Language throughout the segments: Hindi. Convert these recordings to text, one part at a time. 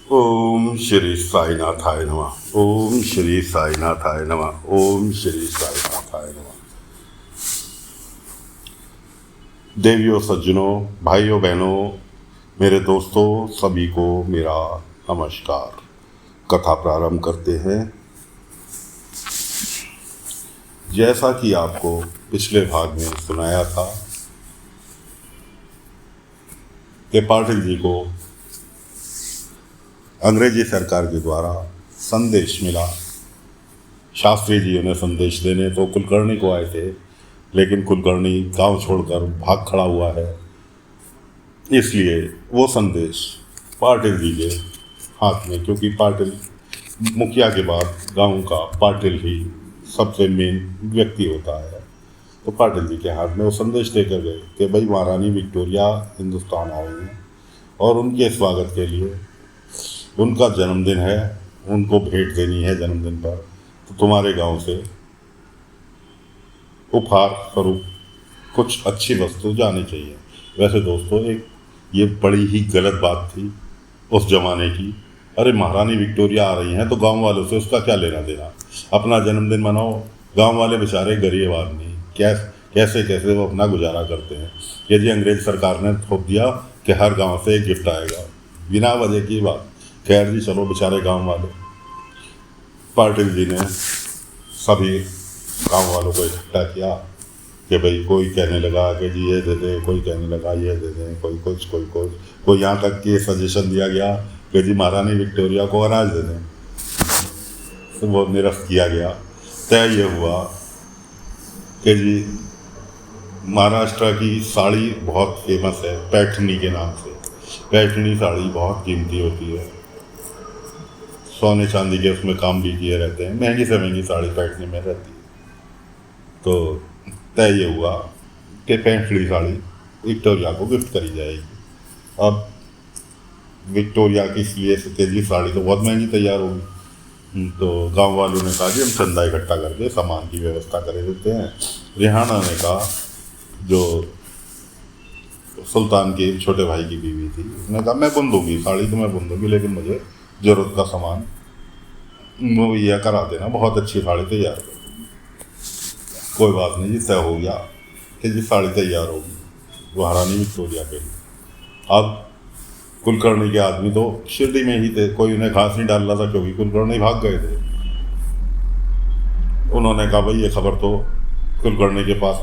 ओम श्री साईनाथाय नमः। ओम श्री साईनाथाय नमः। ओम श्री साईनाथाय नमः। देवियों, सज्जनों, भाइयों बहनों, मेरे दोस्तों, सभी को मेरा नमस्कार। कथा प्रारंभ करते हैं। जैसा कि आपको पिछले भाग में सुनाया था कि पाटिल जी को अंग्रेजी सरकार के द्वारा संदेश मिला। शास्त्री जी उन्हें संदेश देने तो कुलकर्णी को आए थे, लेकिन कुलकर्णी गांव छोड़कर भाग खड़ा हुआ है। इसलिए वो संदेश पाटिल जी के हाथ में, क्योंकि पाटिल मुखिया के बाद गांव का पाटिल ही सबसे मेन व्यक्ति होता है, तो पाटिल जी के हाथ में वो संदेश देकर गए कि भाई महारानी विक्टोरिया हिंदुस्तान आ रही हैं और उनके स्वागत के लिए उनका जन्मदिन है, उनको भेंट देनी है जन्मदिन पर, तो तुम्हारे गांव से उपहार स्वरूप कुछ अच्छी वस्तु जानी चाहिए। वैसे दोस्तों, एक ये बड़ी ही गलत बात थी उस जमाने की। अरे महारानी विक्टोरिया आ रही हैं तो गांव वालों से उसका क्या लेना देना, अपना जन्मदिन मनाओ। गांव वाले बेचारे गरीब आदमी कैसे कैसे वो अपना गुजारा करते हैं। यदि अंग्रेज सरकार ने थोप दिया कि हर गांव से एक गिफ्ट आएगा, बिना वजह की बात। खैर जी, चलो, बेचारे गांव वाले। पाटिल जी ने सभी गांव वालों को इकट्ठा किया कि भाई कोई कहने लगा कि जी ये दे दें, कोई कहने लगा ये दे दें, कोई यहाँ तक कि सजेशन दिया गया कि जी महारानी विक्टोरिया को अनाज दे दें। तो बहुत निरस्त किया गया। तय ये हुआ कि जी महाराष्ट्र की साड़ी बहुत फेमस है पैठनी के नाम से। पैठनी साड़ी बहुत कीमती होती है, सोने चांदी के उसमें काम भी किए रहते हैं, महंगी से महंगी साड़ी पैठनी में रहती है। तो तय ये हुआ कि पैठनी साड़ी विक्टोरिया को गिफ्ट करी जाएगी। अब विक्टोरिया की इसलिए तेजी साड़ी तो बहुत महंगी तैयार होगी, तो गांव वालों ने कहा कि हम चंदा इकट्ठा करके सामान की व्यवस्था कर देते हैं। रिहाना ने कहा, जो सुल्तान के छोटे भाई की बीवी थी, उसने कहा मैं बुन दूंगी साड़ी, तो मैं बुन दूंगी, लेकिन मुझे ज़रूरत का सामान मुहैया करा देना, बहुत अच्छी साड़ी तैयार कर। कोई बात नहीं जी, तय हो गया कि जी साड़ी तैयार होगी महारानी विक्टोरिया के लिए। अब कुलकर्णी के आदमी तो शिरडी में ही थे, कोई उन्हें घास नहीं डाल रहा था, क्योंकि कुलकर्णी भाग गए थे। उन्होंने कहा भाई ये खबर तो कुलकर्णी के पास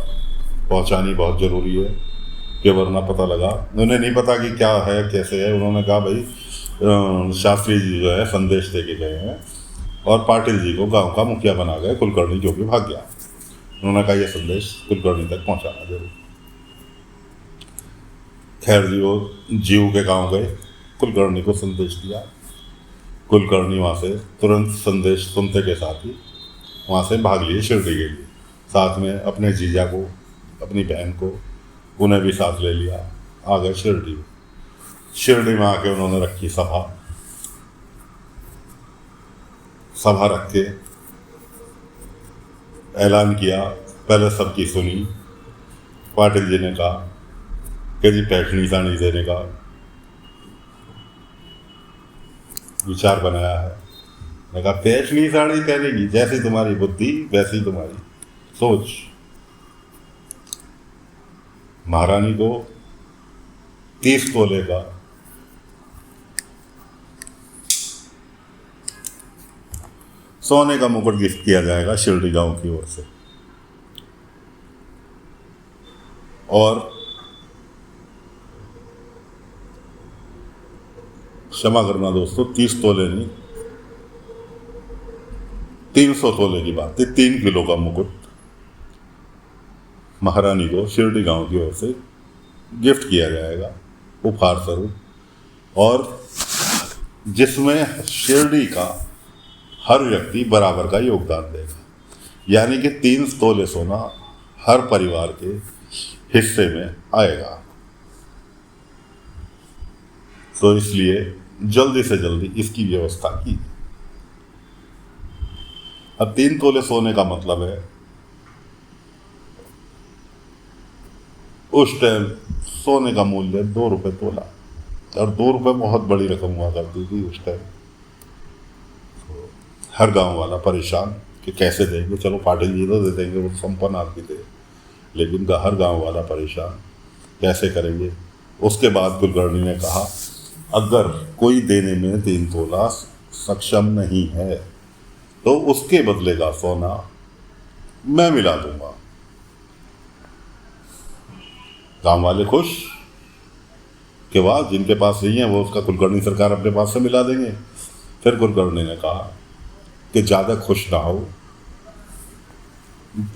पहुंचानी बहुत ज़रूरी है, कि वरना पता लगा, उन्हें नहीं पता कि क्या है कैसे है। उन्होंने कहा भाई शास्त्री जी जो है संदेश दे के गए हैं और पाटिल जी को गांव का मुखिया बना गए कुलकर्णी, जो कि भाग गया। उन्होंने कहा यह संदेश कुलकर्णी तक पहुंचाना जरूर। खैर जी, वो जीव के गांव गए, कुलकर्णी को संदेश दिया। कुलकर्णी वहाँ से तुरंत संदेश सुनते के साथ ही वहाँ से भाग लिए शिरडी के लिए। साथ में अपने जीजा को, अपनी बहन को, उन्हें भी साथ ले लिया। आ गए शिरडी। शिरडी में आके उन्होंने रखी सभा रख के ऐलान किया। पहले सबकी सुनी। पाटिल जी ने कहा कि जी पैठनी साड़ी देने का विचार बनाया है। मैं कहा पैठनी साड़ी पहनेगी, जैसी तुम्हारी बुद्धि वैसी तुम्हारी सोच। महारानी को 30 तोले का सोने का मुकुट गिफ्ट किया जाएगा शिरडी गांव की ओर से। और क्षमा करना दोस्तों, 30 तोले नहीं, 300 तोले की बात थी। 3 किलो का मुकुट महारानी को शिरडी गांव की ओर से गिफ्ट किया जाएगा उपहार स्वरूप, और जिसमें शिरडी का हर व्यक्ति बराबर का योगदान देगा। यानी कि 3 तोले सोना हर परिवार के हिस्से में आएगा। तो इसलिए जल्दी से जल्दी इसकी व्यवस्था की। अब 3 तोले सोने का मतलब है उस टाइम सोने का मूल्य 2 रुपये तोला। और 2 रुपये बहुत बड़ी रकम हुआ करती थी उस टाइम। हर गांव वाला परेशान कि कैसे देंगे, चलो पाटिल जी तो दे देंगे, वो संपन्न आदमी थे, लेकिन हर गांव वाला परेशान कैसे करेंगे। उसके बाद कुलकर्णी ने कहा, अगर कोई देने में 3 तोला सक्षम नहीं है तो उसके बदले का सोना मैं मिला दूंगा। गांव वाले खुश के बाद जिनके पास नहीं है वो उसका कुलकर्णी सरकार अपने पास से मिला देंगे। फिर कुलकर्णी ने कहा कि ज़्यादा खुश ना हो,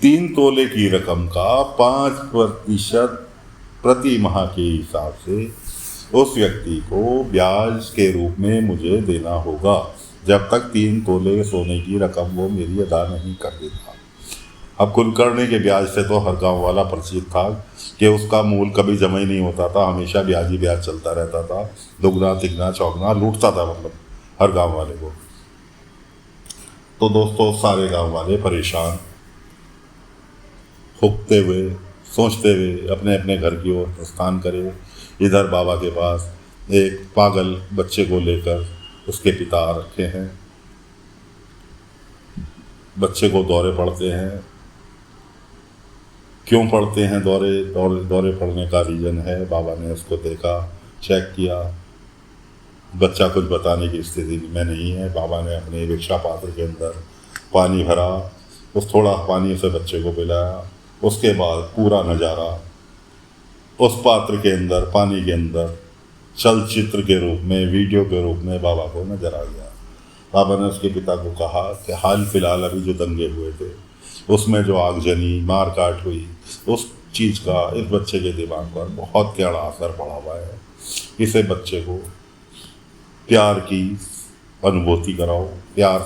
3 तोले की रकम का 5% प्रति माह के हिसाब से उस व्यक्ति को ब्याज के रूप में मुझे देना होगा, जब तक 3 तोले सोने की रकम वो मेरी अदा नहीं कर देता। अब कुलकर्णी के ब्याज से तो हर गांव वाला परिचित था कि उसका मूल कभी जमा ही नहीं होता था, हमेशा ब्याज ही ब्याज चलता रहता था, दुगना तिगना चौगना लूटता था, मतलब हर गांव वाले को। तो दोस्तों सारे गांव वाले परेशान हुक्ते हुए सोचते हुए अपने अपने घर की ओर प्रस्थान करे। इधर बाबा के पास एक पागल बच्चे को लेकर उसके पिता रखे हैं। बच्चे को दौरे पड़ते हैं। क्यों पड़ते हैं दौरे? दौरे पड़ने का रीज़न है, बाबा ने उसको देखा, चेक किया, बच्चा कुछ बताने की स्थिति में नहीं है। बाबा ने अपने भिक्षा पात्र के अंदर पानी भरा, उस थोड़ा पानी से बच्चे को पिलाया। उसके बाद पूरा नज़ारा उस पात्र के अंदर, पानी के अंदर चलचित्र के रूप में, वीडियो के रूप में बाबा को नजर आ गया। बाबा ने उसके पिता को कहा कि हाल फिलहाल अभी जो दंगे हुए थे उसमें जो आगजनी मार काट हुई, उस चीज़ का इस बच्चे के दिमाग पर बहुत टेढ़ा असर पड़ा हुआ है। इसे बच्चे को प्यार की अनुभूति कराओ, प्यार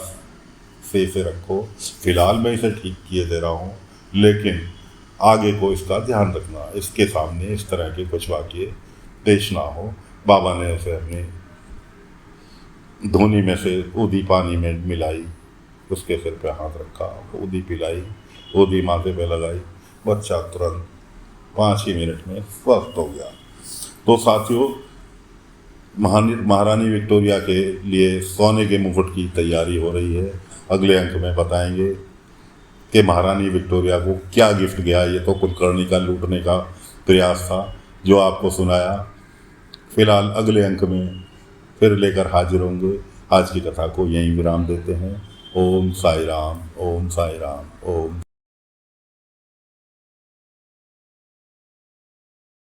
से इसे रखो। फिलहाल मैं इसे ठीक किए दे रहा हूँ, लेकिन आगे को इसका ध्यान रखना, इसके सामने इस तरह के कुछ वाक्य पेश ना हो। बाबा ने उसे अपनी धोनी में से ऊदी पानी में मिलाई, उसके सिर पे हाथ रखा, ऊदी पिलाई, ऊदी माथे पे लगाई, बच्चा तुरंत 5 ही मिनट में स्वस्थ हो गया। तो साथियों, महारानी विक्टोरिया के लिए सोने के मुकुट की तैयारी हो रही है। अगले अंक में बताएंगे कि महारानी विक्टोरिया को क्या गिफ्ट गया। ये तो कुलकर्णी का लूटने का प्रयास था जो आपको सुनाया। फिलहाल अगले अंक में फिर लेकर हाजिर होंगे। आज की कथा को यहीं विराम देते हैं। ओम साई राम, ओम साई राम, ओम।